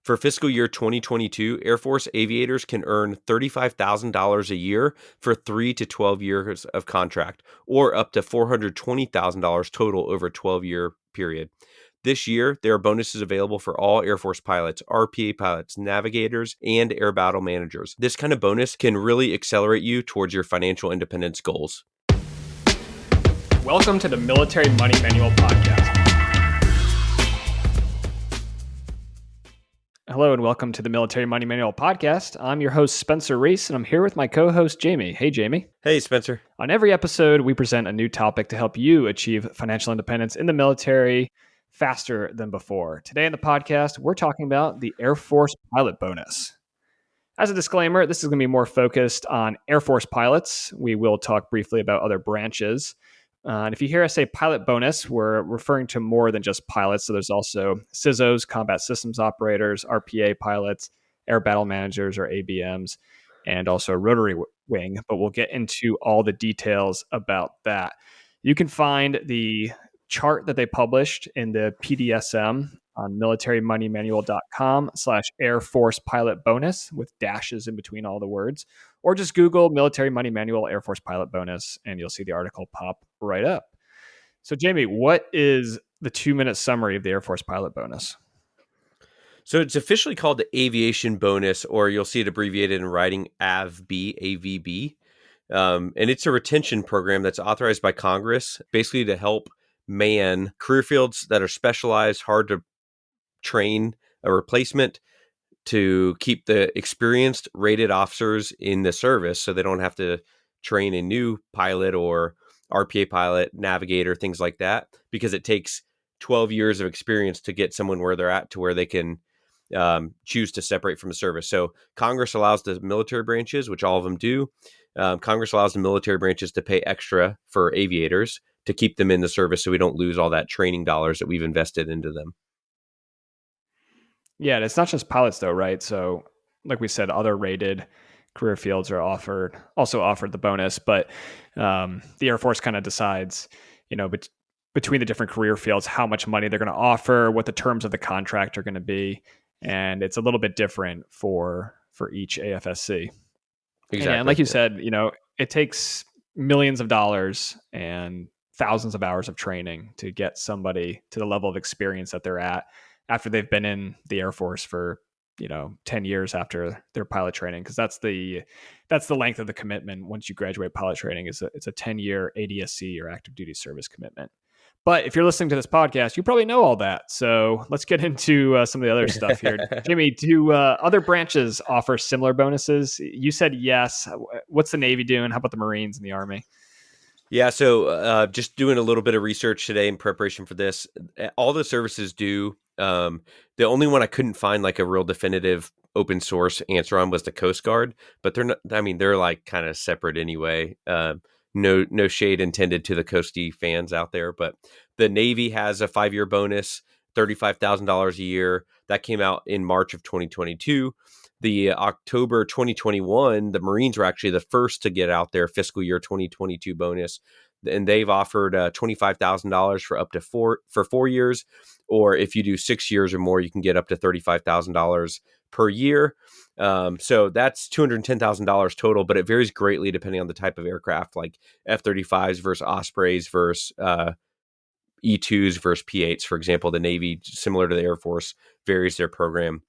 For fiscal year 2022, Air Force aviators can earn $35,000 a year for 3 to 12 years of contract, or up to $420,000 total over a 12-year period. This year, there are bonuses available for all Air Force pilots, RPA pilots, navigators, and air battle managers. This kind of bonus can really accelerate you towards your financial independence goals. Welcome to the Military Money Manual Podcast. Hello and welcome to the Military Money Manual Podcast. I'm your host, Spencer Reese, and I'm here with my co-host, Jamie. Hey, Jamie. Hey, Spencer. On every episode, we present a new topic to help you achieve financial independence in the military faster than before. Today in the podcast, we're talking about the Air Force pilot bonus. As a disclaimer, this is going to be more focused on Air Force pilots. We will talk briefly about other branches. And if you hear us say pilot bonus, we're referring to more than just pilots. So there's also CISOs, combat systems operators, RPA pilots, air battle managers or ABMs, and also rotary wing. But we'll get into all the details about that. You can find the chart that they published in the PDSM on militarymoneymanual.com/Air Force pilot bonus with dashes in between all the words, or just Google Military Money Manual Air Force pilot bonus and you'll see the article pop right up. So Jamie, what is the 2-minute summary of the Air Force pilot bonus? So it's officially called the Aviation Bonus, or you'll see it abbreviated in writing AVB, AVB. And it's a retention program that's authorized by Congress, basically to help man career fields that are specialized, hard to train, a replacement to keep the experienced rated officers in the service so they don't have to train a new pilot or RPA pilot, navigator, things like that, because it takes 12 years of experience to get someone where they're at to where they can choose to separate from the service. So Congress allows the military branches, which all of them do. Congress allows the military branches to pay extra for aviators to keep them in the service so we don't lose all that training dollars that we've invested into them. Yeah, and it's not just pilots though, right? So like we said, other rated career fields are also offered the bonus, but the Air Force kind of decides, between the different career fields, how much money they're going to offer, what the terms of the contract are going to be. And it's a little bit different for each AFSC. Exactly. And like you said, it takes millions of dollars and thousands of hours of training to get somebody to the level of experience that they're at after they've been in the Air Force for 10 years after their pilot training, because that's the length of the commitment. Once you graduate pilot training, it's a 10-year ADSC or active duty service commitment. But if you're listening to this podcast, you probably know all that. So let's get into some of the other stuff here. Jimmy, do other branches offer similar bonuses? You said yes. What's the Navy doing? How about the Marines and the Army? Yeah, so just doing a little bit of research today in preparation for this. All the services do. The only one I couldn't find like a real definitive open source answer on was the Coast Guard, but they're not. I mean, they're like kind of separate anyway. No shade intended to the Coastie fans out there, but the Navy has a 5-year bonus, $35,000 a year. That came out in March of 2022. The October 2021, the Marines were actually the first to get out their fiscal year 2022 bonus, and they've offered $25,000 for up to 4 years, or if you do 6 years or more, you can get up to $35,000 per year. So that's $210,000 total, but it varies greatly depending on the type of aircraft, like F-35s versus Ospreys versus E-2s versus P-8s, for example. The Navy, similar to the Air Force, varies their program.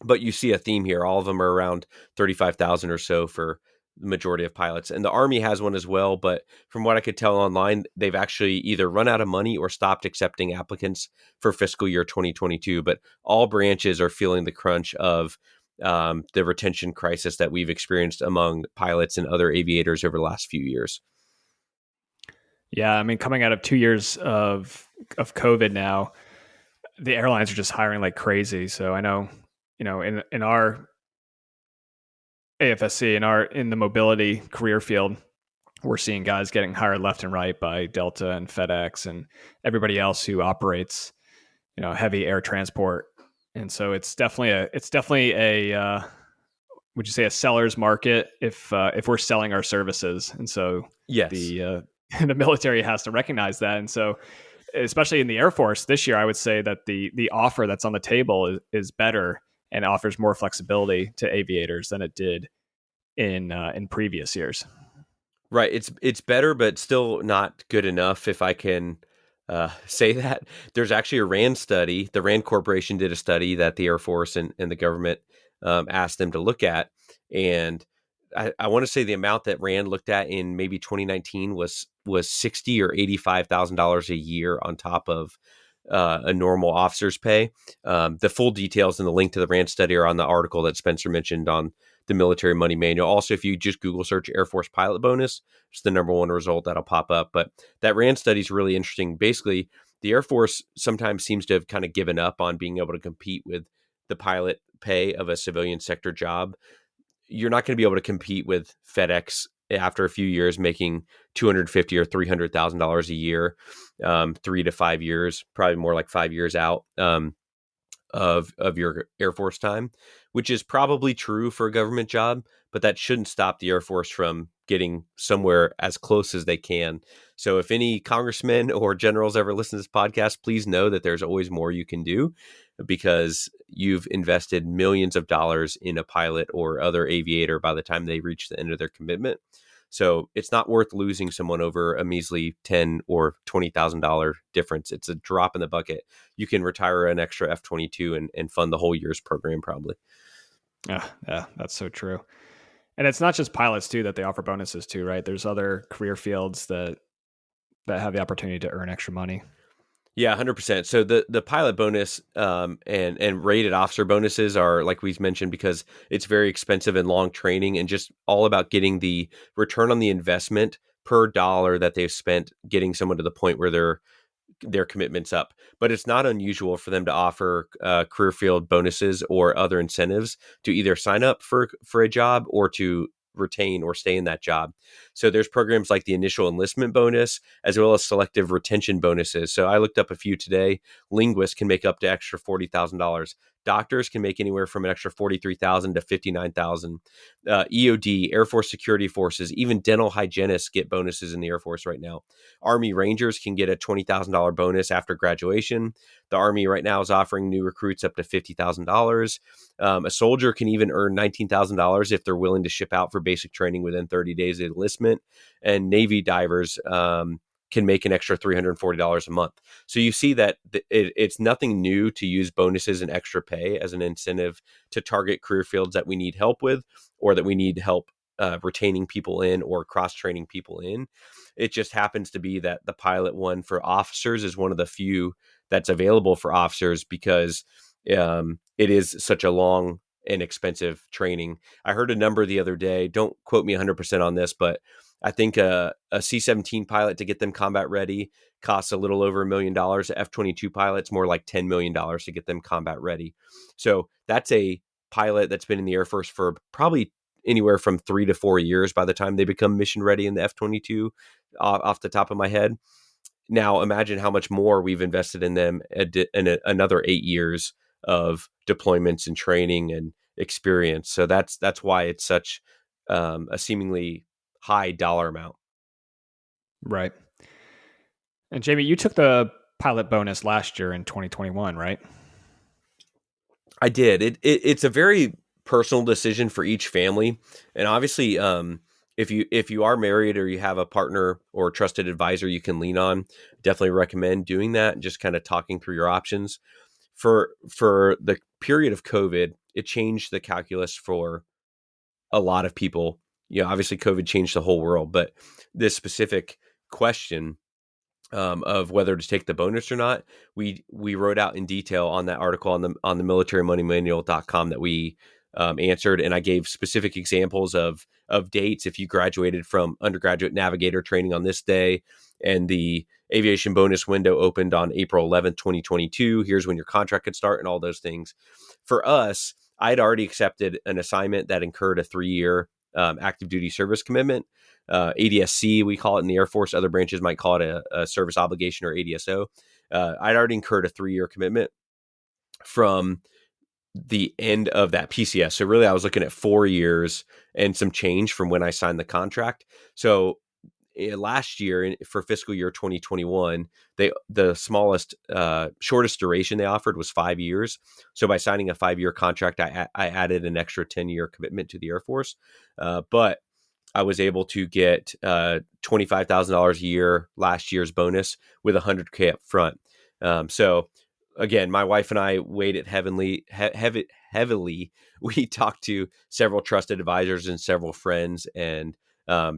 But you see a theme here. All of them are around 35,000 or so for the majority of pilots. And the Army has one as well. But from what I could tell online, they've actually either run out of money or stopped accepting applicants for fiscal year 2022. But all branches are feeling the crunch of the retention crisis that we've experienced among pilots and other aviators over the last few years. Yeah, I mean, coming out of 2 years of COVID now, the airlines are just hiring like crazy. So I know, in our AFSC, in the mobility career field, we're seeing guys getting hired left and right by Delta and FedEx and everybody else who operates, heavy air transport. And so it's definitely a would you say a seller's market if we're selling our services? And so yes, the military has to recognize that. And so, especially in the Air Force this year, I would say that the offer that's on the table is better and offers more flexibility to aviators than it did in previous years. Right. It's better, but still not good enough. If I can say that, there's actually a RAND study. The RAND Corporation did a study that the Air Force and the government asked them to look at, and I want to say the amount that RAND looked at in maybe 2019 was $60,000 or $85,000 a year on top of a normal officer's pay. The full details and the link to the RAND study are on the article that Spencer mentioned on the Military Money Manual. Also, if you just Google search Air Force pilot bonus, it's the number one result that'll pop up. But that RAND study is really interesting. Basically, the Air Force sometimes seems to have kind of given up on being able to compete with the pilot pay of a civilian sector job. You're not going to be able to compete with FedEx after a few years making $250,000 or $300,000 a year, 3 to 5 years, probably more like 5 years out. Of your Air Force time, which is probably true for a government job, but that shouldn't stop the Air Force from getting somewhere as close as they can. So if any congressmen or generals ever listen to this podcast, please know that there's always more you can do, because you've invested millions of dollars in a pilot or other aviator by the time they reach the end of their commitment. So it's not worth losing someone over a measly $10,000 or $20,000 difference. It's a drop in the bucket. You can retire an extra F-22 and fund the whole year's program probably. Yeah, that's so true. And it's not just pilots too that they offer bonuses to, right? There's other career fields that have the opportunity to earn extra money. Yeah, 100%. So the pilot bonus and rated officer bonuses are, like we mentioned, because it's very expensive and long training, and just all about getting the return on the investment per dollar that they've spent getting someone to the point where their commitments up. But it's not unusual for them to offer career field bonuses or other incentives to either sign up for a job or to retain or stay in that job. So there's programs like the initial enlistment bonus, as well as selective retention bonuses. So I looked up a few today. Linguists can make up to extra $40,000. Doctors can make anywhere from an extra $43,000 to $59,000. EOD, Air Force Security Forces, even dental hygienists get bonuses in the Air Force right now. Army Rangers can get a $20,000 bonus after graduation. The Army right now is offering new recruits up to $50,000. A soldier can even earn $19,000 if they're willing to ship out for basic training within 30 days of enlistment. And Navy divers can make an extra $340 a month. So you see that it's nothing new to use bonuses and extra pay as an incentive to target career fields that we need help with, or that we need help retaining people in or cross-training people in. It just happens to be that the pilot one for officers is one of the few that's available for officers, because it is such a long and expensive training. I heard a number the other day. Don't quote me 100% on this, but I think a C-17 pilot, to get them combat ready, costs a little over $1 million. F-22 pilots, more like $10 million to get them combat ready. So that's a pilot that's been in the Air Force for probably anywhere from 3 to 4 years by the time they become mission ready in the F-22, off the top of my head. Now imagine how much more we've invested in them in another 8 years of deployments and training and experience. So that's why it's such a seemingly high dollar amount. Right. And Jamie, you took the pilot bonus last year in 2021, right? I did. It's a very personal decision for each family, and obviously, if you are married or you have a partner or a trusted advisor you can lean on, definitely recommend doing that and just kind of talking through your options. For the period of COVID, it changed the calculus for a lot of people. Obviously COVID changed the whole world, but this specific question of whether to take the bonus or not, we wrote out in detail on that article on the militarymoneymanual.com that we answered, and I gave specific examples of dates. If you graduated from undergraduate navigator training on this day, and the aviation bonus window opened on April 11th, 2022, here's when your contract could start, and all those things. For us, I'd already accepted an assignment that incurred a 3-year active duty service commitment. ADSC, we call it in the Air Force. Other branches might call it a service obligation, or ADSO. I'd already incurred a 3-year commitment from the end of that PCS. So really, I was looking at 4 years and some change from when I signed the contract. So last year for fiscal year 2021, the smallest, shortest duration they offered was 5 years. So by signing a 5-year contract, I added an extra 10-year commitment to the Air Force. But I was able to get $25,000 a year last year's bonus with $100K up front. So again, my wife and I weighed it heavily. We talked to several trusted advisors and several friends, and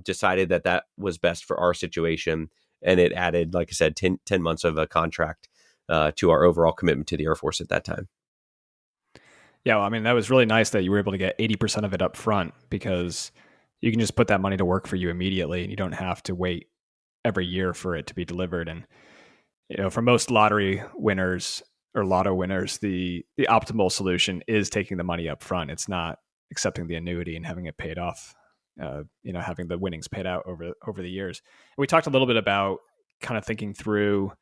decided that was best for our situation. And it added, like I said, 10 months of a contract to our overall commitment to the Air Force at that time. Yeah, well, I mean, that was really nice that you were able to get 80% of it up front, because you can just put that money to work for you immediately and you don't have to wait every year for it to be delivered. And, for most lottery winners or lotto winners, the optimal solution is taking the money up front. It's not accepting the annuity and having it paid off, having the winnings paid out over the years. And we talked a little bit about kind of thinking through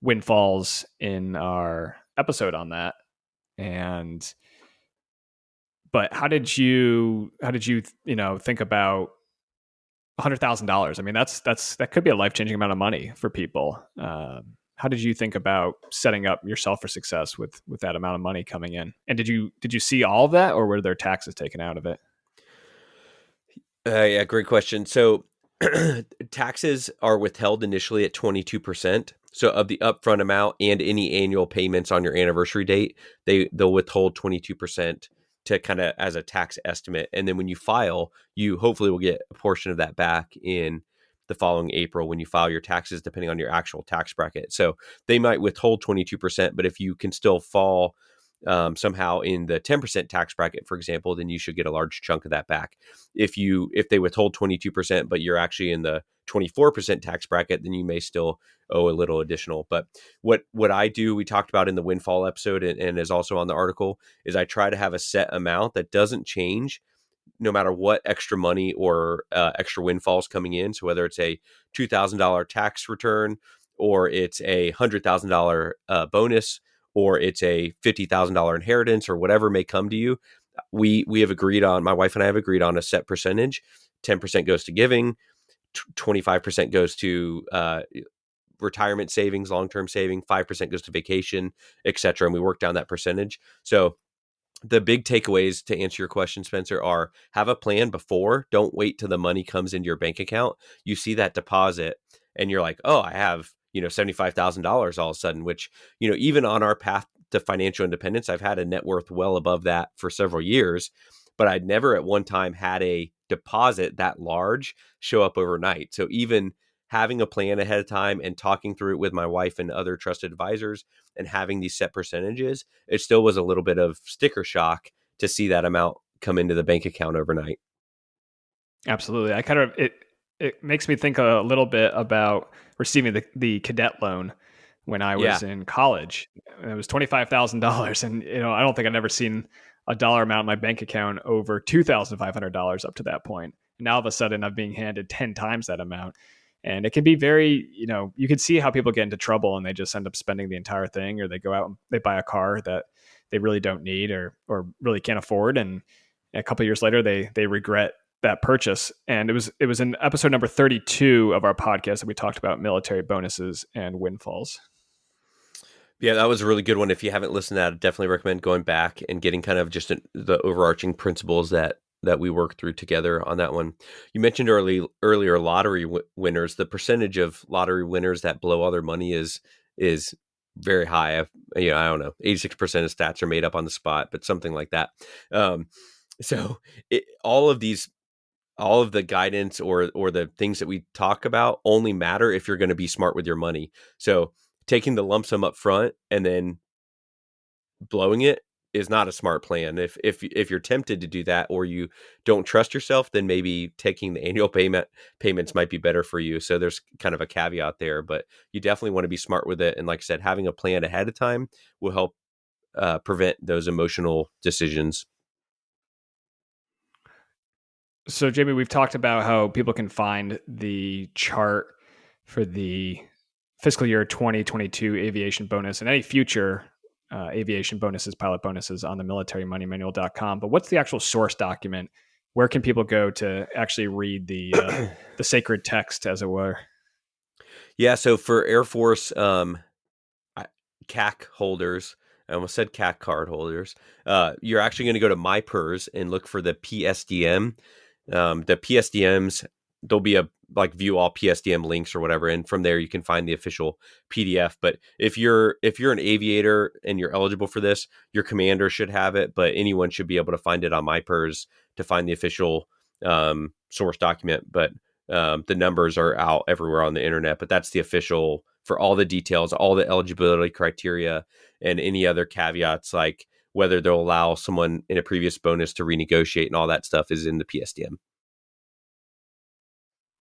windfalls in our episode on that. But how did you think about $100,000? I mean, that could be a life-changing amount of money for people. How did you think about setting up yourself for success with that amount of money coming in? And did you see all of that, or were there taxes taken out of it? Yeah, great question. So taxes are withheld initially at 22%. So of the upfront amount and any annual payments on your anniversary date, they'll withhold 22% to kind of as a tax estimate. And then when you file, you hopefully will get a portion of that back in the following April when you file your taxes, depending on your actual tax bracket. So they might withhold 22%, but if you can still fall somehow in the 10% tax bracket, for example, then you should get a large chunk of that back. If they withhold 22%, but you're actually in the 24% tax bracket, then you may still owe a little additional. But what I do, we talked about in the windfall episode, and is also on the article, is I try to have a set amount that doesn't change no matter what extra money or extra windfalls coming in. So whether it's a $2,000 tax return, or it's a $100,000 bonus, or it's a $50,000 inheritance, or whatever may come to you, we have agreed on, my wife and I have agreed on a set percentage. 10% goes to giving, 25% goes to retirement savings, long-term saving, 5% goes to vacation, etc. And we work down that percentage. So the big takeaways to answer your question, Spencer, are have a plan before. Don't wait till the money comes into your bank account. You see that deposit and you're like, oh, I have, $75,000 all of a sudden, which, even on our path to financial independence, I've had a net worth well above that for several years, but I'd never at one time had a deposit that large show up overnight. So even having a plan ahead of time and talking through it with my wife and other trusted advisors and having these set percentages, it still was a little bit of sticker shock to see that amount come into the bank account overnight. Absolutely. It makes me think a little bit about receiving the cadet loan when I was in college. It was $25,000, and I don't think I'd ever seen a dollar amount in my bank account over $2,500 up to that point. And now all of a sudden, I'm being handed 10 times that amount. And it can be very, you can see how people get into trouble and they just end up spending the entire thing, or they go out and they buy a car that they really don't need or really can't afford. And a couple of years later, they regret that purchase. And it was in episode number 32 of our podcast that we talked about military bonuses and windfalls. Yeah, that was a really good one. If you haven't listened to that, I definitely recommend going back and getting kind of just the overarching principles that we worked through together on that one. You mentioned earlier lottery winners. The percentage of lottery winners that blow all their money is very high. I don't know, 86% of stats are made up on the spot, but something like that. So all of the guidance or the things that we talk about only matter if you're going to be smart with your money. So taking the lump sum up front and then blowing it is not a smart plan. If you're tempted to do that, or you don't trust yourself, then maybe taking the annual payments might be better for you. So there's kind of a caveat there, but you definitely want to be smart with it. And like I said, having a plan ahead of time will help prevent those emotional decisions. So, Jamie, we've talked about how people can find the chart for the fiscal year 2022 aviation bonus and any future aviation bonuses, pilot bonuses on the militarymoneymanual.com. But what's the actual source document where can people go to actually read the sacred text, as it were? Yeah, so for Air Force CAC holders, I almost said CAC card holders, you're actually going to go to MyPERS and look for the PSDM. The PSDMs, there'll be a like view all PSDM links or whatever, and from there you can find the official PDF. But if you're an aviator and you're eligible for this, your commander should have it, but anyone should be able to find it on MyPERS to find the official source document. But the numbers are out everywhere on the internet, but that's the official for all the details, all the eligibility criteria, and any other caveats like whether they'll allow someone in a previous bonus to renegotiate and all that stuff is in the PSDM.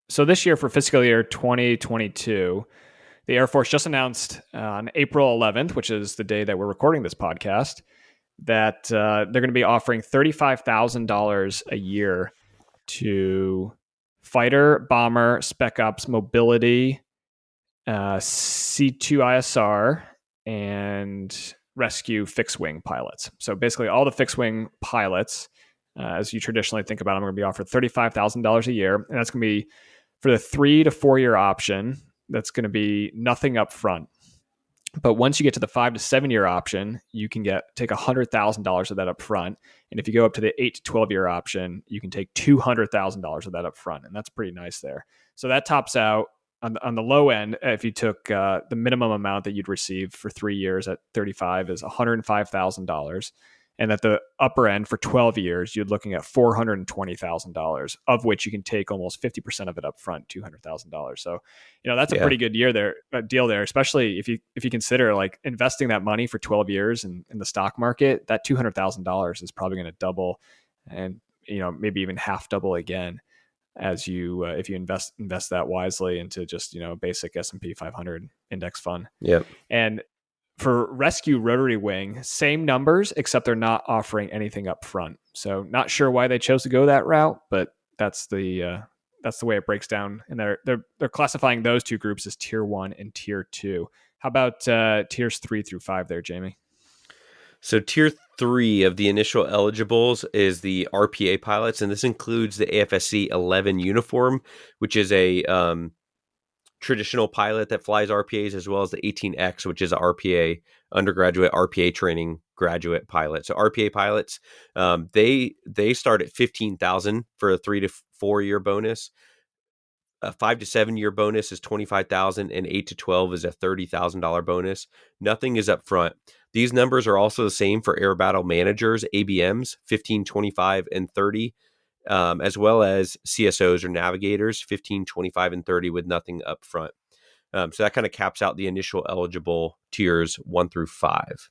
So this year for fiscal year 2022, the Air Force just announced on April 11th, which is the day that we're recording this podcast, that they're going to be offering $35,000 a year to fighter, bomber, spec ops, mobility, C2ISR, and rescue fixed wing pilots. So basically, all the fixed wing pilots, as you traditionally think about them, are going to be offered $35,000 a year, and that's going to be for the 3 to 4 year option. That's going to be nothing up front. But once you get to the 5 to 7 year option, you can take $100,000 of that up front. And if you go up to the 8 to 12 year option, you can take $200,000 of that up front. And that's pretty nice there. So that tops out on the low end. If you took the minimum amount that you'd receive for 3 years at 35 is $105,000. And at the upper end for 12 years, you're looking at $420,000, of which you can take almost 50% of it up front, $200,000. So, that's a pretty good deal there, especially if you consider like investing that money for 12 years in the stock market. That $200,000 is probably going to double, and maybe even half double again as you if you invest that wisely into just basic S&P 500 index fund. Yep. And for rescue rotary wing, same numbers, except they're not offering anything up front. So not sure why they chose to go that route, but that's the way it breaks down. And they're classifying those two groups as tier 1 and tier 2. How about tiers 3 through 5 there, Jamie? So tier 3 of the initial eligibles is the RPA pilots, and this includes the AFSC 11 uniform, which is a traditional pilot that flies RPAs, as well as the 18X, which is a RPA undergraduate RPA training graduate pilot. So RPA pilots, they start at $15,000 for a 3 to 4 year bonus. A 5 to 7 year bonus is $25,000, and 8 to 12 is a $30,000 bonus. Nothing is up front. These numbers are also the same for air battle managers, ABMs, 15, 25, and 30. As well as CSOs or navigators, 15, 25, and 30 with nothing up front. So that kind of caps out the initial eligible tiers 1 through 5.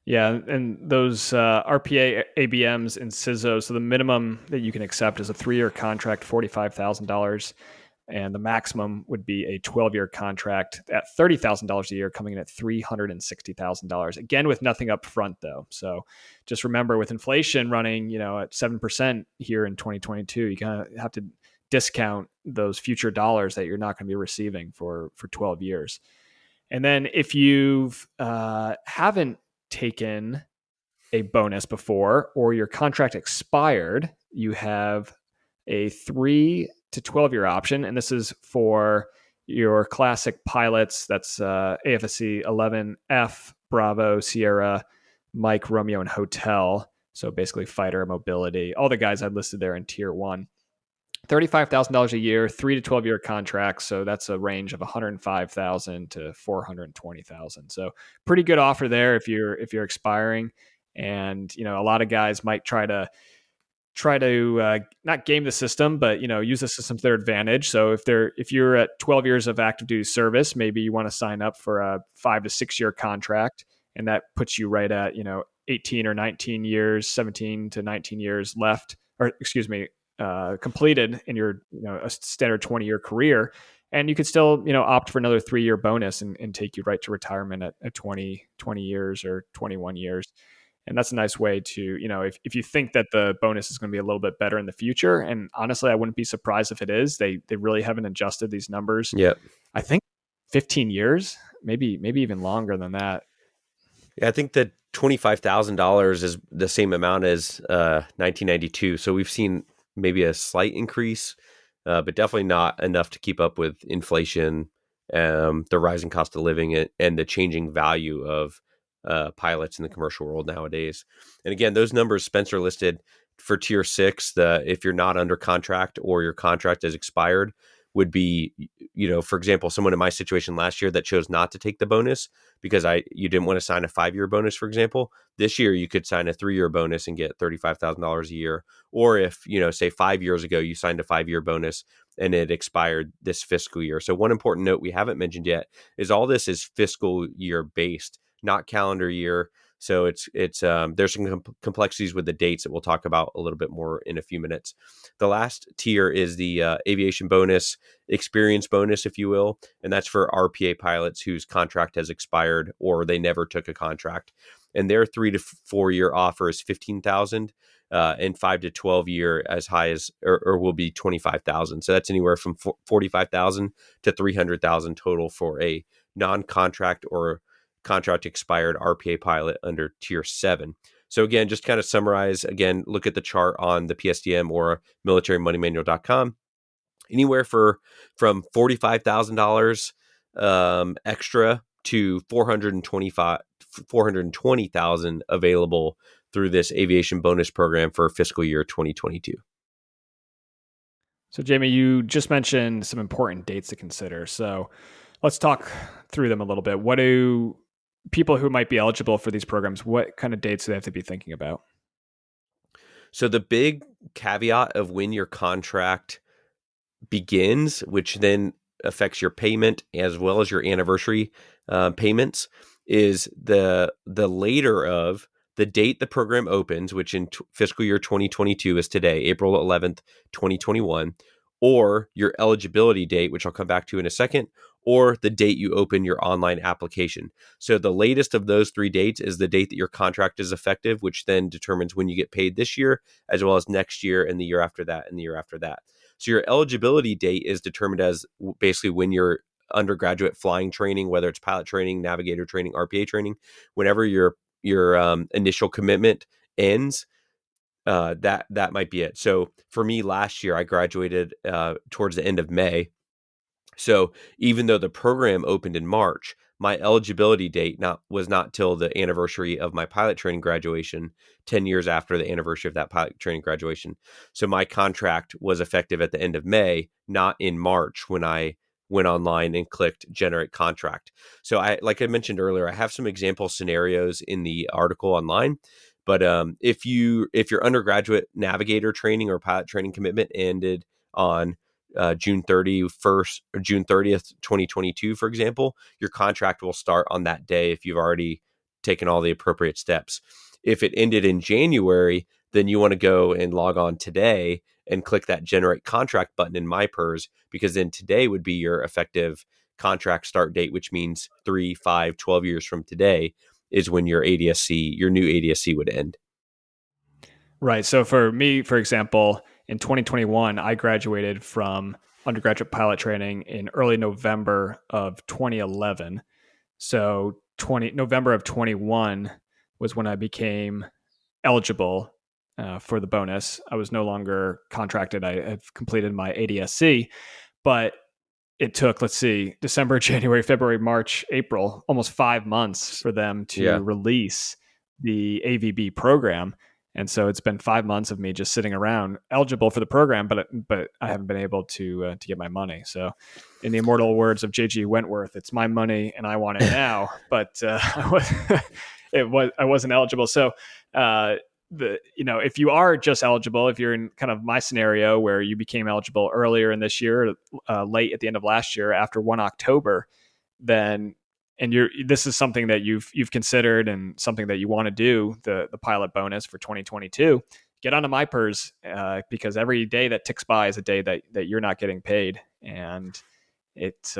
Yeah, and those RPA, ABMs, and CISOs, so the minimum that you can accept is a 3-year contract, $45,000, and the maximum would be a 12-year contract at $30,000 a year, coming in at $360,000. Again, with nothing up front, though. So just remember, with inflation running, at 7% here in 2022, you kind of have to discount those future dollars that you're not going to be receiving for 12 years. And then if you haven't taken a bonus before, or your contract expired, you have a 3 to 12 year option. And this is for your classic pilots. That's AFSC 11F, Bravo, Sierra, Mike, Romeo, and Hotel. So basically fighter, mobility, all the guys I've listed there in tier 1. $35,000 a year, 3 to 12 year contracts. So that's a range of $105,000 to $420,000. So pretty good offer there if you're expiring. And a lot of guys might try to not game the system, but use the system to their advantage. So if you're at 12 years of active duty service, maybe you want to sign up for a 5 to 6 year contract, and that puts you right at 18 or 19 years, 17 to 19 years left, or excuse me, completed in your a standard 20-year career, and you could still opt for another 3-year bonus and take you right to retirement at 20 years or 21 years. And that's a nice way to, if you think that the bonus is going to be a little bit better in the future, and honestly, I wouldn't be surprised if it is. They really haven't adjusted these numbers. Yeah, I think 15 years, maybe even longer than that. Yeah, I think that $25,000 is the same amount as 1992. So we've seen maybe a slight increase, but definitely not enough to keep up with inflation, the rising cost of living, and the changing value of pilots in the commercial world nowadays. And again, those numbers Spencer listed for tier 6, if you're not under contract or your contract has expired, would be, for example, someone in my situation last year that chose not to take the bonus because you didn't want to sign a 5-year bonus, for example. This year you could sign a 3-year bonus and get $35,000 a year. Or if, say 5 years ago you signed a 5-year bonus and it expired this fiscal year. So one important note we haven't mentioned yet is all this is fiscal year based, not calendar year. So it's there's some complexities with the dates that we'll talk about a little bit more in a few minutes. The last tier is the aviation bonus, experience bonus, if you will, and that's for RPA pilots whose contract has expired or they never took a contract. And their 3 to 4 year offer is 15,000, and 5 to 12 year as high as or will be 25,000. So that's anywhere from 45,000 to 300,000 total for a non-contract or contract expired RPA pilot under tier 7. So again, just kind of summarize, again, look at the chart on the PSDM or militarymoneymanual.com. Anywhere from $45,000 extra to 420,000 available through this aviation bonus program for fiscal year 2022. So Jamie, you just mentioned some important dates to consider. So let's talk through them a little bit. What do people who might be eligible for these programs, what kind of dates do they have to be thinking about? So the big caveat of when your contract begins, which then affects your payment as well as your anniversary payments, is the later of the date the program opens, which in fiscal year 2022 is today, April 11th, 2021, or your eligibility date, which I'll come back to in a second, or the date you open your online application. So the latest of those 3 dates is the date that your contract is effective, which then determines when you get paid this year, as well as next year and the year after that and the year after that. So your eligibility date is determined as basically when your undergraduate flying training, whether it's pilot training, navigator training, RPA training, whenever your initial commitment ends, that might be it. So for me, last year I graduated towards the end of May. So even though the program opened in March, my eligibility date was not till the anniversary of my pilot training graduation, 10 years after the anniversary of that pilot training graduation. So my contract was effective at the end of May, not in March when I went online and clicked generate contract. So like I mentioned earlier, I have some example scenarios in the article online. But if your undergraduate navigator training or pilot training commitment ended on June 31st or June 30th, 2022, for example, your contract will start on that day if you've already taken all the appropriate steps. If it ended in January, then you want to go and log on today and click that generate contract button in MyPERS, because then today would be your effective contract start date, which means 3, 5, 12 years from today is when your new ADSC would end. Right. So for me, for example, in 2021, I graduated from undergraduate pilot training in early November of 2011. So November of 21 was when I became eligible for the bonus. I was no longer contracted. I had completed my ADSC, but it took, December, January, February, March, April, almost 5 months for them to release the AVB program. And so it's been 5 months of me just sitting around eligible for the program, but I haven't been able to get my money. So in the immortal words of J.G. Wentworth, it's my money and I want it now, but I wasn't eligible. So if you are just eligible, if you're in kind of my scenario where you became eligible earlier in this year, late at the end of last year after 1 October, then this is something that you've considered and something that you want to do, the pilot bonus for 2022, get onto MyPERS, because every day that ticks by is a day that you're not getting paid, and it's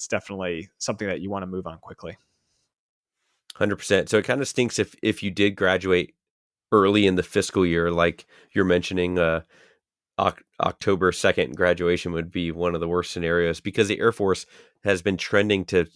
definitely something that you want to move on quickly. 100%. So it kind of stinks if you did graduate early in the fiscal year, like you're mentioning. October 2nd graduation would be one of the worst scenarios, because the Air Force has been trending to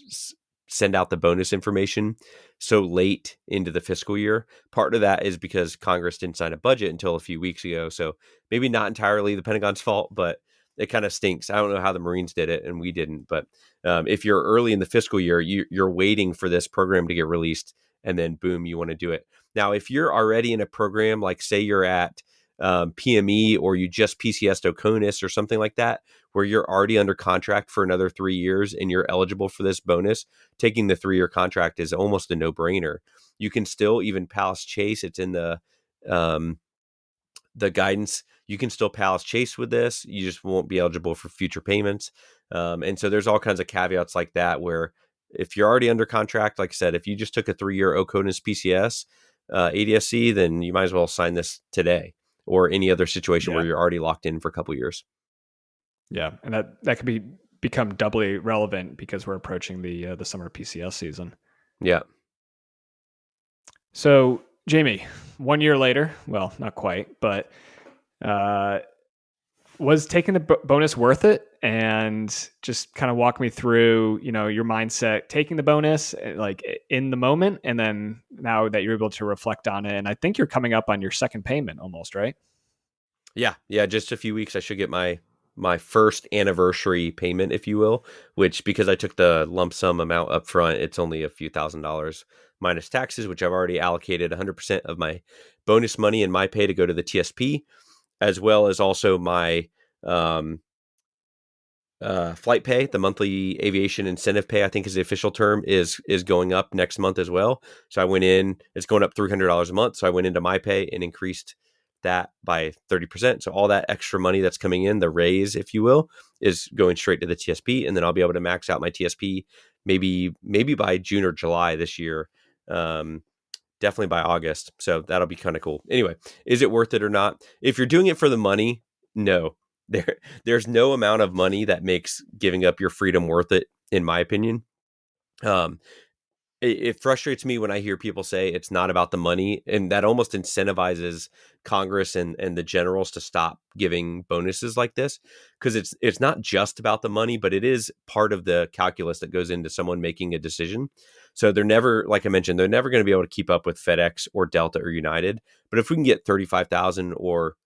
send out the bonus information so late into the fiscal year. Part of that is because Congress didn't sign a budget until a few weeks ago. So maybe not entirely the Pentagon's fault, but it kind of stinks. I don't know how the Marines did it and we didn't. But if you're early in the fiscal year, you're waiting for this program to get released and then boom, you want to do it. Now, if you're already in a program, like say you're at PME or you just PCS'd OCONUS or something like that, where you're already under contract for another 3 years and you're eligible for this bonus, taking the 3-year contract is almost a no-brainer. You can still even Palace Chase. It's in the guidance. You can still Palace Chase with this. You just won't be eligible for future payments. And so there's all kinds of caveats like that where if you're already under contract, like I said, if you just took a 3-year OCONUS PCS ADSC, then you might as well sign this today or any other situation where you're already locked in for a couple of years. Yeah, and that could become doubly relevant because we're approaching the summer PCS season. Yeah. So, Jamie, 1 year later, well, not quite, but was taking the bonus worth it? And just kind of walk me through, your mindset taking the bonus like in the moment, and then now that you're able to reflect on it. And I think you're coming up on your second payment almost, right? Yeah. Just a few weeks, I should get my first anniversary payment, if you will, which because I took the lump sum amount up front, it's only a few $1,000s minus taxes, which I've already allocated 100% of my bonus money in my pay to go to the TSP, as well as also my flight pay. The monthly aviation incentive pay, I think is the official term, is going up next month as well. So I went in, it's going up $300 a month. So I went into my pay and increased that by 30%. So all that extra money that's coming in, the raise, if you will, is going straight to the TSP. And then I'll be able to max out my TSP maybe by June or July this year. Definitely by August. So that'll be kind of cool. Anyway, is it worth it or not? If you're doing it for the money, no. There's no amount of money that makes giving up your freedom worth it, in my opinion. It frustrates me when I hear people say it's not about the money, and that almost incentivizes Congress and the generals to stop giving bonuses like this, because it's not just about the money, but it is part of the calculus that goes into someone making a decision. So they're never, like I mentioned, they're never going to be able to keep up with FedEx or Delta or United. But if we can get 35,000 or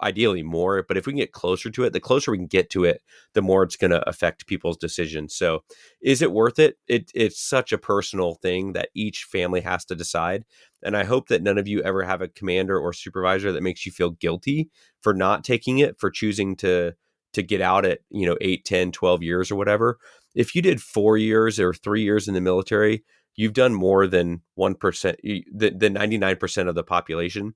ideally more, but if we can get closer to it, the closer we can get to it, the more it's going to affect people's decisions. So is it worth it? It's such a personal thing that each family has to decide. And I hope that none of you ever have a commander or supervisor that makes you feel guilty for not taking it, for choosing to get out at 8, 10, 12 years or whatever. If you did 4 years or 3 years in the military, you've done more than 1%, the 99% of the population.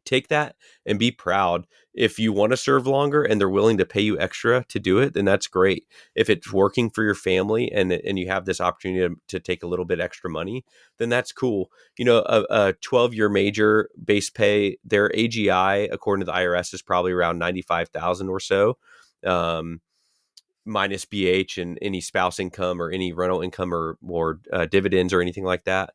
Take that and be proud. If you want to serve longer and they're willing to pay you extra to do it, then that's great. If it's working for your family and you have this opportunity to take a little bit extra money, then that's cool. A 12-year major base pay, their AGI, according to the IRS, is probably around 95,000 or so. Minus BH and any spouse income or any rental income or dividends or anything like that.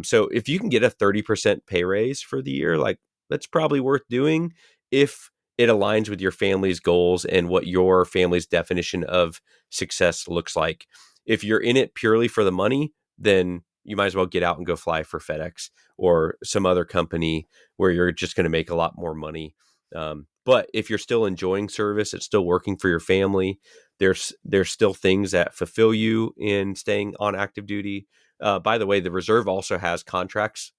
So if you can get a 30% pay raise for the year, like, that's probably worth doing if it aligns with your family's goals and what your family's definition of success looks like. If you're in it purely for the money, then you might as well get out and go fly for FedEx or some other company where you're just going to make a lot more money. But if you're still enjoying service, it's still working for your family. There's still things that fulfill you in staying on active duty. By the way, the reserve also has contracts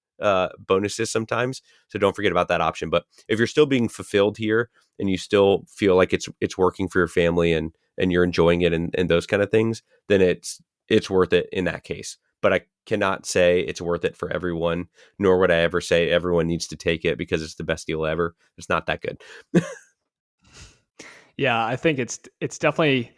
bonuses sometimes, so don't forget about that option. But if you're still being fulfilled here and you still feel like it's working for your family and you're enjoying it and those kind of things, then it's worth it in that case. But I cannot say it's worth it for everyone, nor would I ever say everyone needs to take it because it's the best deal ever. It's not that good. Yeah, I think it's definitely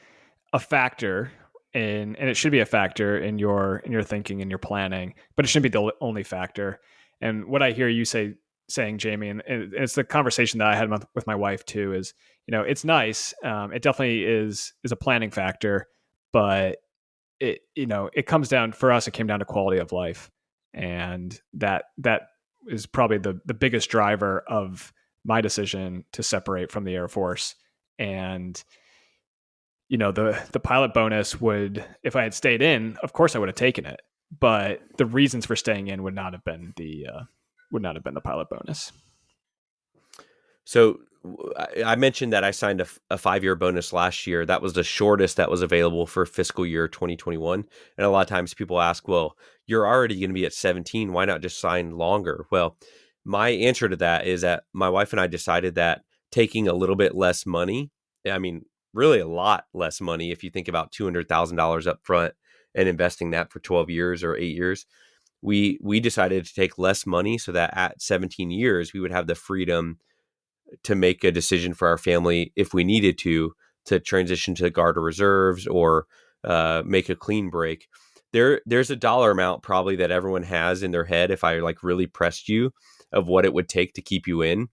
a factor, and it should be a factor in your thinking and your planning, but it shouldn't be the only factor. And what I hear you saying, Jamie, and it's the conversation that I had with my wife too, is it's nice. It definitely is a planning factor, but it comes down, for us, it came down to quality of life, and that is probably the biggest driver of my decision to separate from the Air Force. And the pilot bonus would, if I had stayed in, of course I would have taken it, but the reasons for staying in would not have been the pilot bonus. So I mentioned that I signed a 5-year bonus last year. That was the shortest that was available for fiscal year 2021. And a lot of times people ask, well, you're already going to be at 17. Why not just sign longer? Well, my answer to that is that my wife and I decided that taking a little bit less money, I mean, really a lot less money, if you think about $200,000 up front and investing that for 12 years or 8 years, we decided to take less money so that at 17 years, we would have the freedom to make a decision for our family if we needed to transition to guard or reserves or make a clean break. There's a dollar amount probably that everyone has in their head if I like really pressed you of what it would take to keep you in.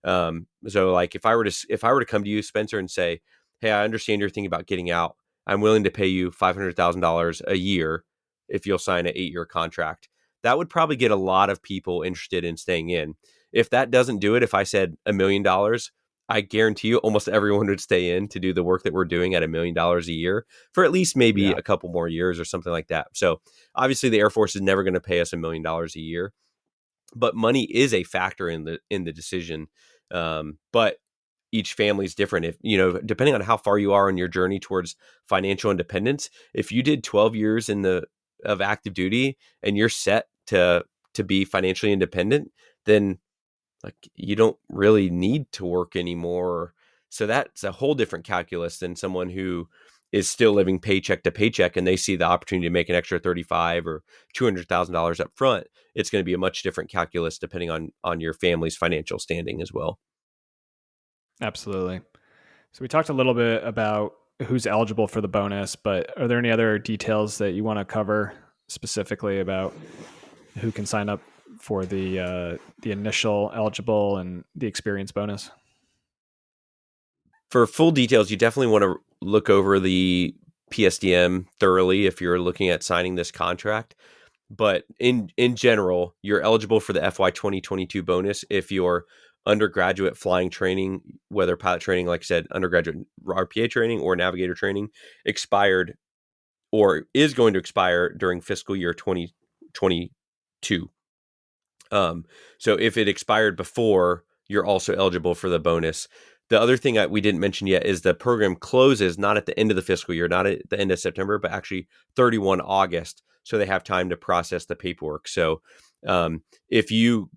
So like if I were to come to you, Spencer, and say, hey, I understand you're thinking about getting out. I'm willing to pay you $500,000 a year if you'll sign an 8-year contract. That would probably get a lot of people interested in staying in. If that doesn't do it, if I said $1 million, I guarantee you almost everyone would stay in to do the work that we're doing at $1 million a year for at least maybe Yeah, a couple more years or something like that. So obviously the Air Force is never going to pay us $1 million a year, but money is a factor in the decision. But each family is different. If depending on how far you are on your journey towards financial independence, if you did 12 years of active duty and you're set to be financially independent, then like you don't really need to work anymore. So that's a whole different calculus than someone who is still living paycheck to paycheck and they see the opportunity to make an extra 35 or $200,000 up front. It's going to be a much different calculus depending on your family's financial standing as well. absolutely. So we talked a little bit about who's eligible for the bonus, but are there any other details that you want to cover specifically about who can sign up for the initial eligible and the experience bonus? For full details, you definitely want to look over the PSDM thoroughly if you're looking at signing this contract. But in general, you're eligible for the FY 2022 bonus if your undergraduate flying training, whether pilot training, like I said, undergraduate RPA training or navigator training, expired or is going to expire during fiscal year 2022. So if it expired before, you're also eligible for the bonus. The other thing we didn't mention yet is the program closes not at the end of the fiscal year, not at the end of September, but actually 31 August. So they have time to process the paperwork. So if you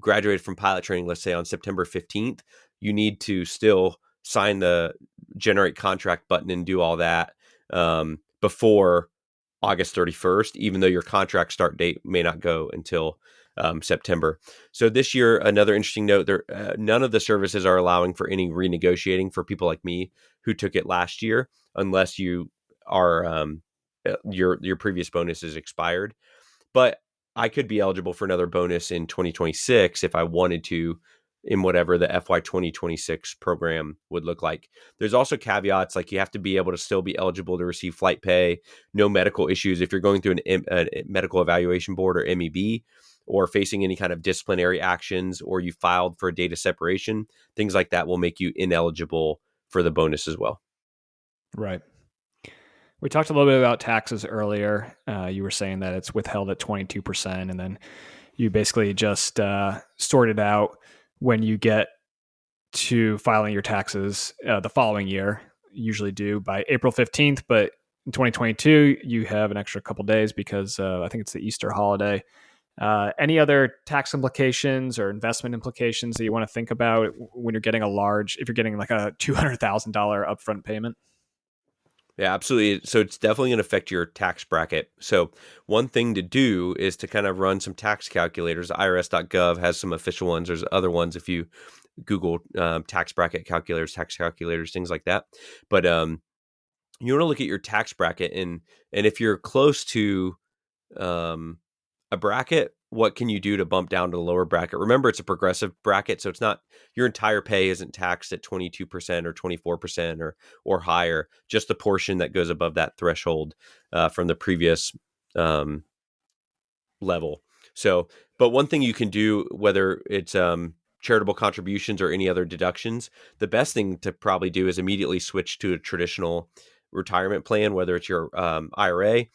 graduated from pilot training, let's say on September 15th, you need to still sign the generate contract button and do all that before August 31st, even though your contract start date may not go until September. So this year, another interesting note: none of the services are allowing for any renegotiating for people like me who took it last year, unless you are your previous bonus is expired. But I could be eligible for another bonus in 2026 if I wanted to, in whatever the FY 2026 program would look like. There's also caveats, like you have to be able to still be eligible to receive flight pay, no medical issues. If you're going through a medical evaluation board or MEB, or facing any kind of disciplinary actions, or you filed for a data separation, things like that will make you ineligible for the bonus as well. Right. We talked a little bit about taxes earlier. You were saying that it's withheld at 22%, and then you basically just sort it out when you get to filing your taxes the following year, usually due by April 15th. But in 2022, you have an extra couple days because I think it's the Easter holiday. Any other tax implications or investment implications that you want to think about when you're getting if you're getting like a $200,000 upfront payment? Yeah, absolutely. So it's definitely going to affect your tax bracket. So one thing to do is to kind of run some tax calculators. IRS.gov has some official ones. There's other ones if you Google tax bracket calculators, tax calculators, things like that. But you want to look at your tax bracket and if you're close to a bracket, what can you do to bump down to the lower bracket? Remember, it's a progressive bracket, so it's not your entire pay isn't taxed at 22% or 24% or higher. Just the portion that goes above that threshold from the previous level. So, but one thing you can do, whether it's charitable contributions or any other deductions, the best thing to probably do is immediately switch to a traditional retirement plan, whether it's your IRA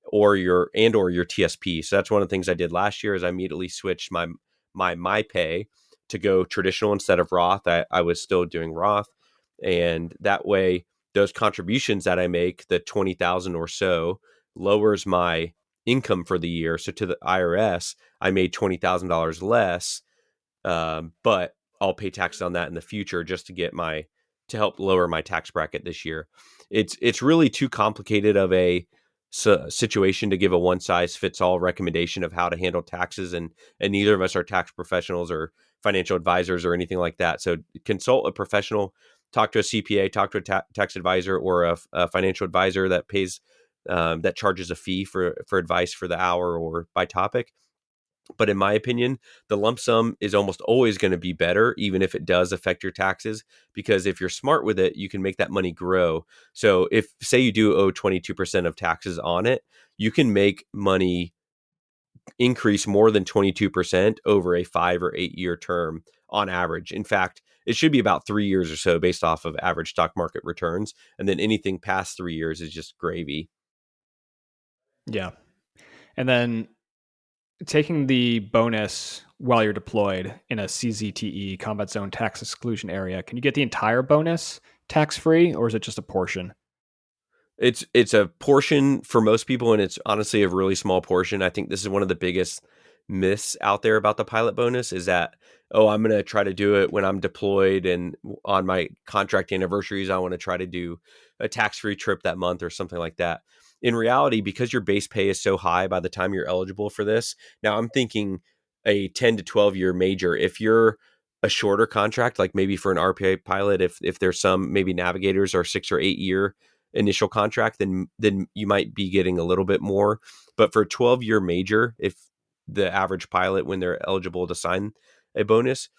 or your TSP. So that's one of the things I did last year is I immediately switched my pay to go traditional instead of Roth. I was still doing Roth, and that way those contributions that I make, the 20,000 or so, lowers my income for the year. So to the IRS, I made $20,000 less, but I'll pay taxes on that in the future just to help lower my tax bracket this year. It's really too complicated of a situation to give a one size fits all recommendation of how to handle taxes, and neither of us are tax professionals or financial advisors or anything like that. So consult a professional, talk to a CPA, talk to a tax advisor or a financial advisor that pays that charges a fee for advice for the hour or by topic. But in my opinion, the lump sum is almost always going to be better, even if it does affect your taxes, because if you're smart with it, you can make that money grow. So if, say, you do owe 22% of taxes on it, you can make money increase more than 22% over a 5 or 8 year term on average. In fact, it should be about 3 years or so based off of average stock market returns. And then anything past 3 years is just gravy. Yeah. And then taking the bonus while you're deployed in a CZTE, combat zone tax exclusion area, can you get the entire bonus tax free, or is it just a portion? It's a portion for most people, and it's honestly a really small portion. I think this is one of the biggest myths out there about the pilot bonus is that, oh, I'm going to try to do it when I'm deployed, and on my contract anniversaries, I want to try to do a tax-free trip that month or something like that. In reality, because your base pay is so high by the time you're eligible for this, now I'm thinking a 10 to 12 year major. If you're a shorter contract, like maybe for an RPA pilot, if there's some maybe navigators are 6 or 8 year initial contract, then you might be getting a little bit more. But for a 12-year major, if the average pilot, when they're eligible to sign a bonus,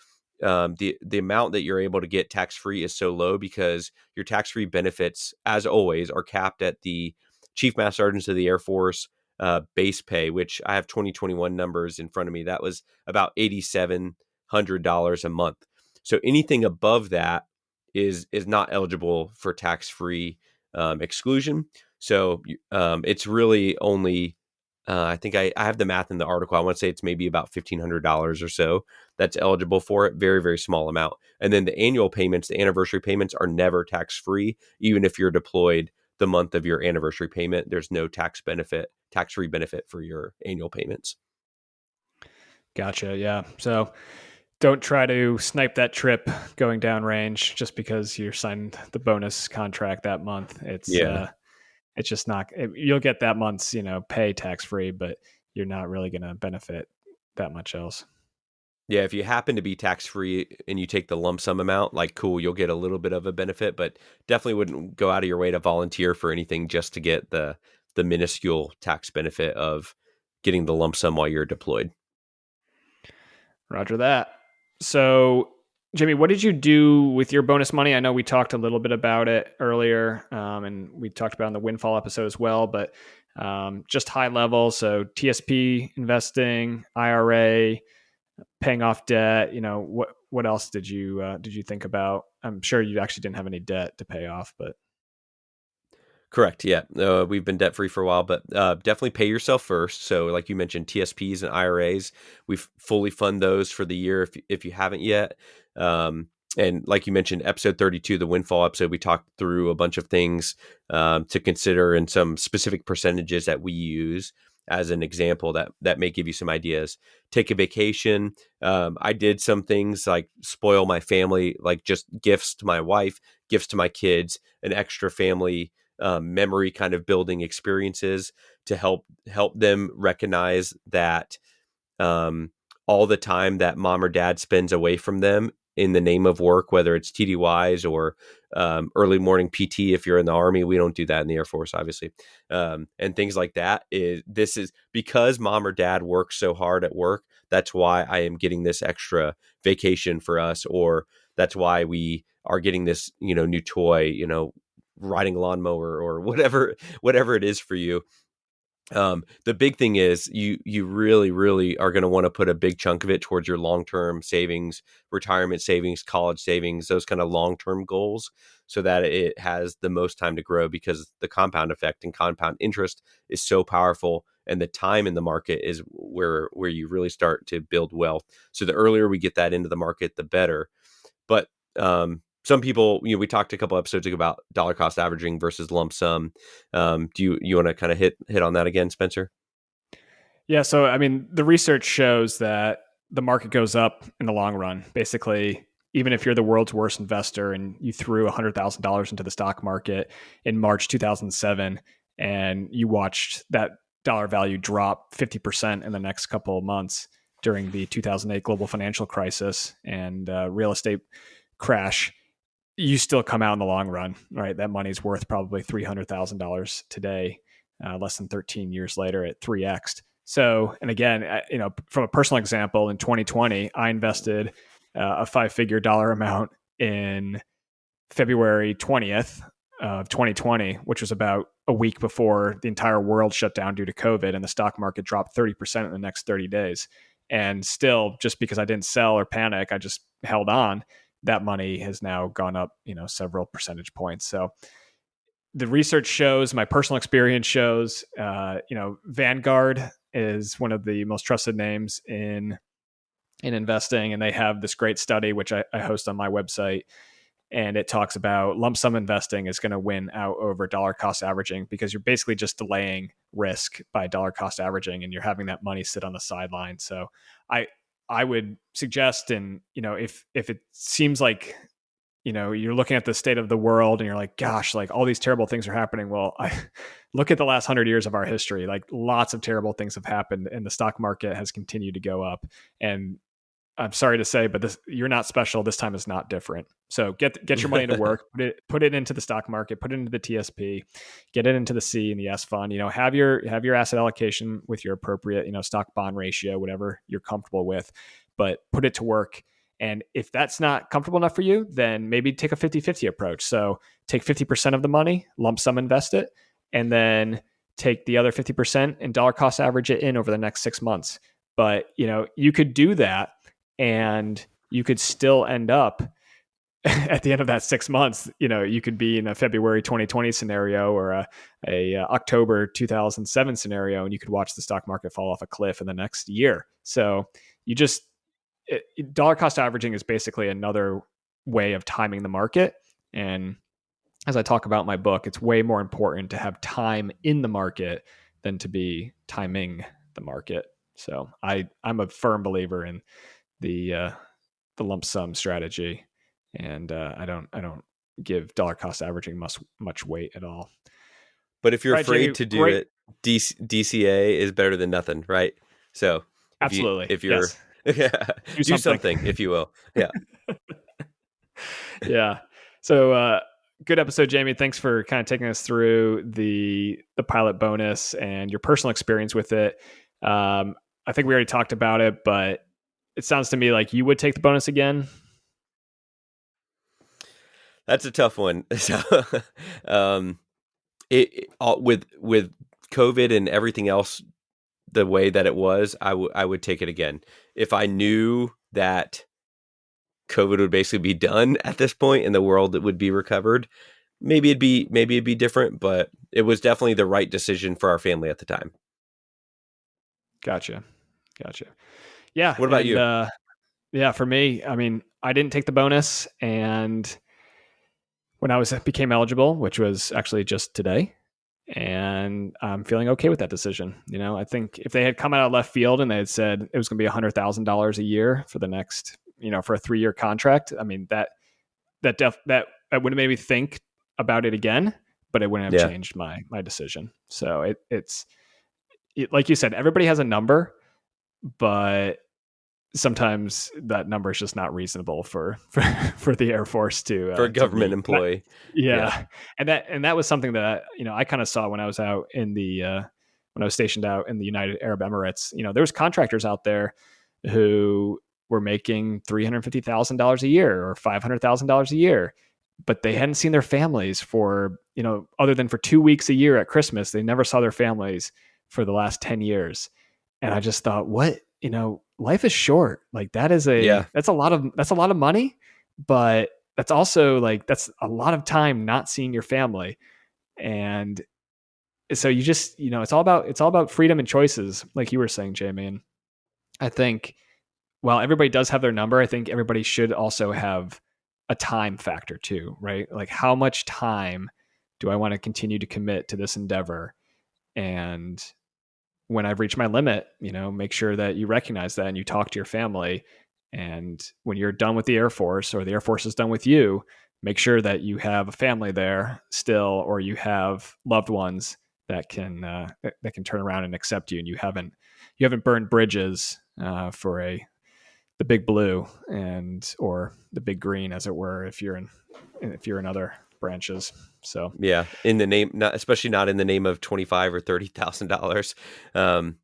the amount that you're able to get tax free is so low because your tax free benefits, as always, are capped at the Chief Master Sergeants of the Air Force base pay, which I have 2021 numbers in front of me. That was about $8,700 a month. So anything above that is not eligible for tax free exclusion. So it's really only, I think I have the math in the article. I want to say it's maybe about $1,500 or so that's eligible for it. Very, very small amount. And then the annual payments, the anniversary payments are never tax free. Even if you're deployed the month of your anniversary payment, there's no tax free benefit for your annual payments. Gotcha. Yeah. So don't try to snipe that trip going downrange just because you signed the bonus contract that month. Yeah. It's just not. You'll get that month's pay tax free, but you're not really going to benefit that much else. Yeah, if you happen to be tax free and you take the lump sum amount, like cool, you'll get a little bit of a benefit, but definitely wouldn't go out of your way to volunteer for anything just to get the minuscule tax benefit of getting the lump sum while you're deployed. Roger that. So, Jimmy, what did you do with your bonus money? I know we talked a little bit about it earlier, and we talked about it in the windfall episode as well, but just high level. So TSP investing, IRA, paying off debt. What else did you think about? I'm sure you actually didn't have any debt to pay off, but Correct. Yeah. We've been debt free for a while, but definitely pay yourself first. So, like you mentioned, TSPs and IRAs, we fully fund those for the year if you haven't yet. And like you mentioned, episode 32, the windfall episode, we talked through a bunch of things to consider and some specific percentages that we use as an example that may give you some ideas. Take a vacation. I did some things like spoil my family, like just gifts to my wife, gifts to my kids, an extra family memory kind of building experiences to help them recognize that all the time that mom or dad spends away from them in the name of work, whether it's TDYs or early morning PT if you're in the Army. We don't do that in the Air Force, obviously. And things like that. This is because mom or dad works so hard at work. That's why I am getting this extra vacation for us, or that's why we are getting this, new toy, riding a lawnmower or whatever it is for you. The big thing is you really, really are going to want to put a big chunk of it towards your long-term savings, retirement savings, college savings, those kind of long-term goals, so that it has the most time to grow, because the compound effect and compound interest is so powerful, and the time in the market is where you really start to build wealth. So the earlier we get that into the market, the better. But some people, we talked a couple episodes ago about dollar cost averaging versus lump sum. Do you want to kind of hit on that again, Spencer? Yeah. So, I mean, the research shows that the market goes up in the long run. Basically, even if you're the world's worst investor and you threw $100,000 into the stock market in March 2007 and you watched that dollar value drop 50% in the next couple of months during the 2008 global financial crisis and real estate crash, you still come out in the long run, right? That money's worth probably $300,000 today, less than 13 years later at 3x. So, and again, from a personal example, in 2020, I invested a five-figure dollar amount in February 20th of 2020, which was about a week before the entire world shut down due to COVID, and the stock market dropped 30% in the next 30 days. And still, just because I didn't sell or panic, I just held on. That money has now gone up, several percentage points. So the research shows, my personal experience shows, Vanguard is one of the most trusted names in investing, and they have this great study which I host on my website, and it talks about lump sum investing is going to win out over dollar cost averaging, because you're basically just delaying risk by dollar cost averaging, and you're having that money sit on the sideline. So I would suggest, and if it seems like you're looking at the state of the world and you're like, gosh, like all these terrible things are happening. Well, I look at the last 100 years of our history. Like lots of terrible things have happened, and the stock market has continued to go up. And I'm sorry to say, but you're not special. This time is not different. So get your money to work, put it into the stock market, put it into the TSP, get it into the C and the S fund. Have your asset allocation with your appropriate, stock bond ratio, whatever you're comfortable with, but put it to work. And if that's not comfortable enough for you, then maybe take a 50-50 approach. So take 50% of the money, lump sum invest it, and then take the other 50% and dollar cost average it in over the next 6 months. But, you could do that, and you could still end up at the end of that 6 months, you could be in a February 2020 scenario or a October 2007 scenario, and you could watch the stock market fall off a cliff in the next year. So dollar cost averaging is basically another way of timing the market. And as I talk about in my book, it's way more important to have time in the market than to be timing the market. So I'm a firm believer in the lump sum strategy, and I don't give dollar cost averaging much weight at all. But if you're afraid to do it, DCA is better than nothing, right? So absolutely, if you're do something, if you will, yeah. Yeah. So good episode, Jamie. Thanks for kind of taking us through the pilot bonus and your personal experience with it. I think we already talked about it, but it sounds to me like you would take the bonus again. That's a tough one. So, with COVID and everything else, the way that it was, I would take it again. If I knew that COVID would basically be done at this point and the world would be recovered, maybe it'd be different, but it was definitely the right decision for our family at the time. Gotcha. Yeah. What about you? Yeah, for me, I mean, I didn't take the bonus, and when I became eligible, which was actually just today, and I'm feeling okay with that decision. I think if they had come out of left field and they had said it was going to be $100,000 a year for the next, for a 3-year contract, I mean, that would have made me think about it again, but it wouldn't have changed my decision. So it's like you said, everybody has a number, but sometimes that number is just not reasonable for the Air Force for a government employee. Yeah. And that was something that, I kind of saw when I was out in when I was stationed out in the United Arab Emirates. There was contractors out there who were making $350,000 a year or $500,000 a year, but they hadn't seen their families for, other than for 2 weeks a year at Christmas. They never saw their families for the last 10 years. And I just thought, what, life is short. Like that's Yeah. a lot of money, but that's also like, that's a lot of time not seeing your family. And so you just, it's all about freedom and choices, like you were saying, Jamie. And I think, while everybody does have their number, I think everybody should also have a time factor too, right? Like, how much time do I want to continue to commit to this endeavor? And when I've reached my limit, make sure that you recognize that and you talk to your family. And when you're done with the Air Force, or the Air Force is done with you, make sure that you have a family there still, or you have loved ones that can turn around and accept you, and you haven't burned bridges for the big blue, or the big green, as it were, if you're in other branches. So Yeah. In the name, not, especially not in the name of 25 or $30,000.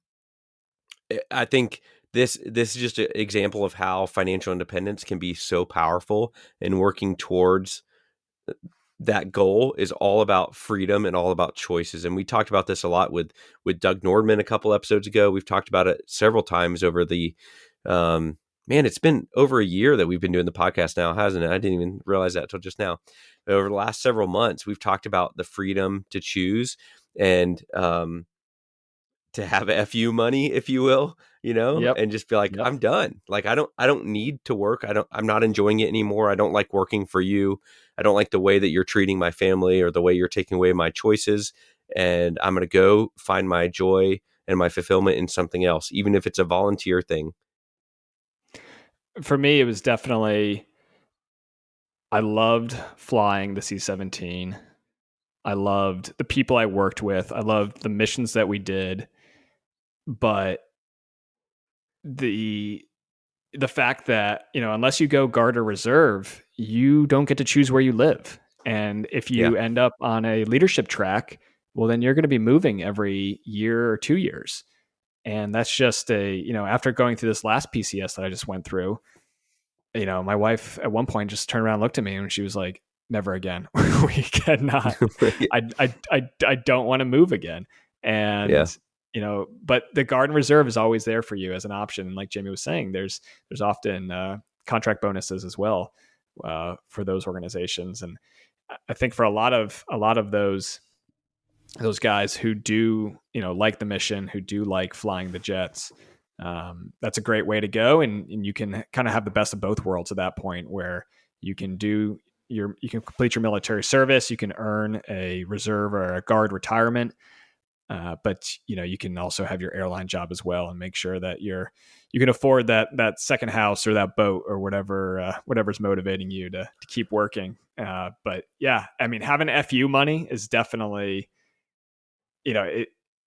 I think this is just an example of how financial independence can be so powerful, and working towards that goal is all about freedom and all about choices. And we talked about this a lot with Doug Nordman a couple episodes ago. We've talked about it several times over the, man, it's been over a year that we've been doing the podcast now, hasn't it? I didn't even realize that until just now. But over the last several months, we've talked about the freedom to choose, and to have FU money, if you will, yep, and just be like, yep. I'm done. Like, I don't need to work. I'm not enjoying it anymore. I don't like working for you. I don't like the way that you're treating my family, or the way you're taking away my choices. And I'm going to go find my joy and my fulfillment in something else, even if it's a volunteer thing. For me, it was definitely, I loved flying the C-17. I loved the people I worked with. I loved the missions that we did. But the fact that, unless you go Guard or Reserve, you don't get to choose where you live. And if Yeah. you end up on a leadership track, well, then you're going to be moving every year or 2 years. And that's just after going through this last PCS that I just went through, my wife at one point just turned around and looked at me, and she was like, never again. We cannot, I don't want to move again. Yeah. And, but the Guard and Reserve is always there for you as an option. And like Jamie was saying, there's often contract bonuses as well for those organizations. And I think for a lot of those guys who do, like the mission, who do like flying the jets, that's a great way to go. And you can kind of have the best of both worlds at that point, where you can complete your military service, you can earn a reserve or a guard retirement, but you can also have your airline job as well, and make sure that you can afford that second house or that boat or whatever's motivating you to keep working. But yeah, I mean, having FU money is definitely,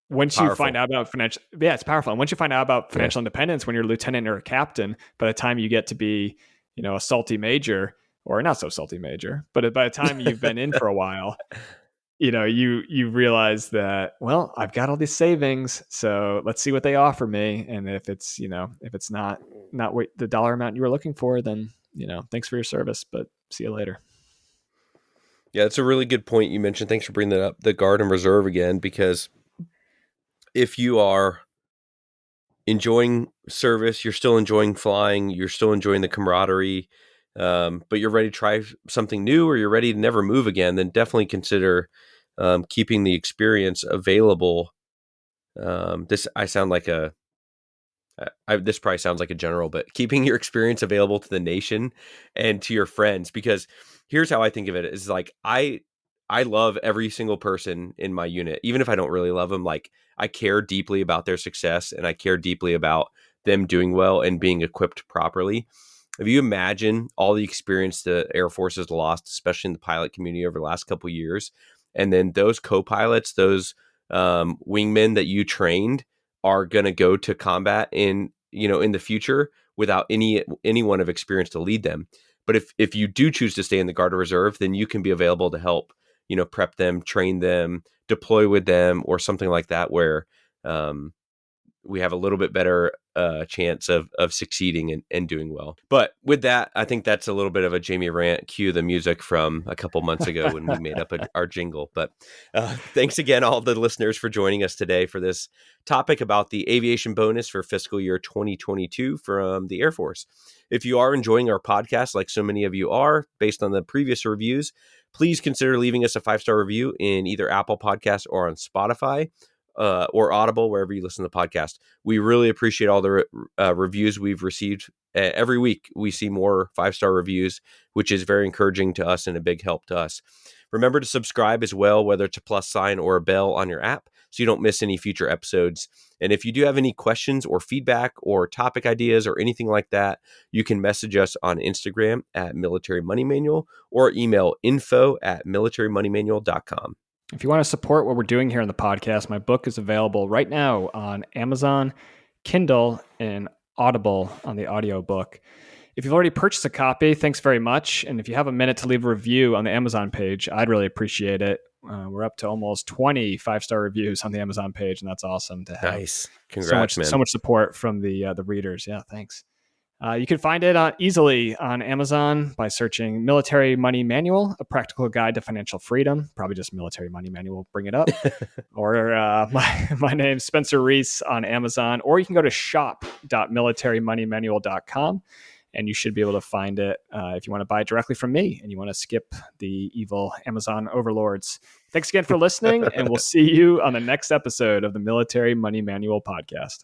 once you Powerful. find out about financial, it's powerful. And once you find out about financial independence, when you're a lieutenant or a captain, by the time you get to be, a salty major, or not so salty major, but by the time you've been in for a while, you realize that, well, I've got all these savings, so let's see what they offer me. And if it's, if it's not what the dollar amount you were looking for, then, thanks for your service, but see you later. Yeah, it's a really good point you mentioned. Thanks for bringing that up, the Guard and Reserve again, because if you are enjoying service, you're still enjoying flying, you're still enjoying the camaraderie, but you're ready to try something new, or you're ready to never move again, then definitely consider keeping the experience available. This probably sounds like a general, but keeping your experience available to the nation and to your friends, because here's how I think of it is like, I love every single person in my unit, even if I don't really love them. Like, I care deeply about their success, and I care deeply about them doing well and being equipped properly. If you imagine all the experience the Air Force has lost, especially in the pilot community over the last couple of years, and then those co-pilots, those wingmen that you trained, are going to go to combat in the future without anyone of experience to lead them. But if you do choose to stay in the Guard or Reserve, then you can be available to help, prep them, train them, deploy with them, or something like that, where we have a little bit better chance of succeeding and doing well. But with that, I think that's a little bit of a Jamie rant. Cue the music from a couple months ago when we made up our jingle. But thanks again, all the listeners, for joining us today for this topic about the aviation bonus for fiscal year 2022 from the Air Force. If you are enjoying our podcast, like so many of you are, based on the previous reviews, please consider leaving us a 5-star review in either Apple Podcasts or on Spotify. Or Audible, wherever you listen to the podcast. We really appreciate all the reviews we've received. Every week, we see more 5-star reviews, which is very encouraging to us and a big help to us. Remember to subscribe as well, whether it's a plus sign or a bell on your app, so you don't miss any future episodes. And if you do have any questions or feedback or topic ideas or anything like that, you can message us on Instagram at Military Money Manual or email info@militarymoneymanual.com. If you want to support what we're doing here on the podcast, my book is available right now on Amazon, Kindle, and Audible on the audiobook. If you've already purchased a copy, thanks very much. And if you have a minute to leave a review on the Amazon page, I'd really appreciate it. We're up to almost 20 5-star reviews on the Amazon page, and that's awesome to have. Nice. Congrats, man. So much support from the readers. Yeah, thanks. You can find it easily on Amazon by searching Military Money Manual, A Practical Guide to Financial Freedom. Probably just Military Money Manual, bring it up. Or my name's Spencer Reese on Amazon. Or you can go to shop.militarymoneymanual.com, and you should be able to find it if you want to buy it directly from me and you want to skip the evil Amazon overlords. Thanks again for listening, and we'll see you on the next episode of the Military Money Manual podcast.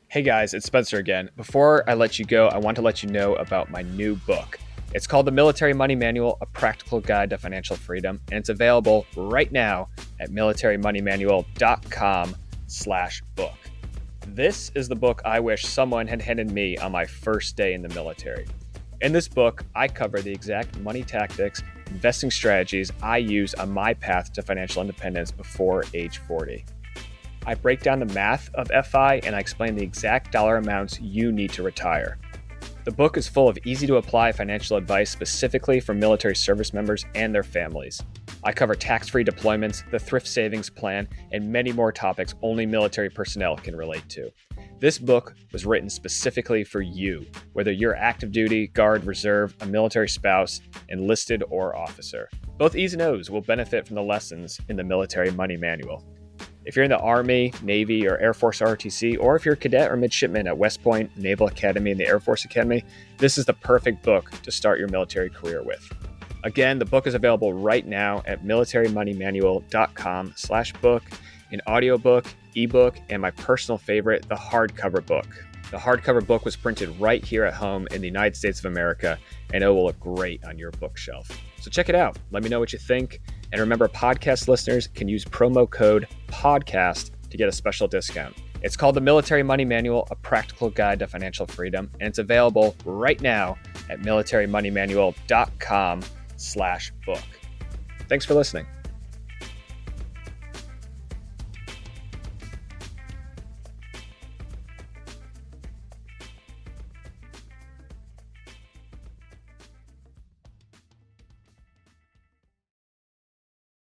Hey guys, it's Spencer again. Before I let you go, I want to let you know about my new book. It's called The Military Money Manual, A Practical Guide to Financial Freedom, and it's available right now at militarymoneymanual.com/book. This is the book I wish someone had handed me on my first day in the military. In this book, I cover the exact money tactics, investing strategies I use on my path to financial independence before age 40. I break down the math of FI and I explain the exact dollar amounts you need to retire. The book is full of easy-to-apply financial advice specifically for military service members and their families. I cover tax-free deployments, the thrift savings plan, and many more topics only military personnel can relate to. This book was written specifically for you, whether you're active duty, guard, reserve, a military spouse, enlisted, or officer. Both E's and O's will benefit from the lessons in the Military Money Manual. If you're in the Army, Navy, or Air Force ROTC, or if you're a cadet or midshipman at West Point, Naval Academy, and the Air Force Academy, this is the perfect book to start your military career with. Again, the book is available right now at militarymoneymanual.com/book, an audiobook, ebook, and my personal favorite, the hardcover book. The hardcover book was printed right here at home in the United States of America, and it will look great on your bookshelf. So check it out. Let me know what you think. And remember, podcast listeners can use promo code PODCAST to get a special discount. It's called The Military Money Manual, A Practical Guide to Financial Freedom, and it's available right now at militarymoneymanual.com/book. Thanks for listening.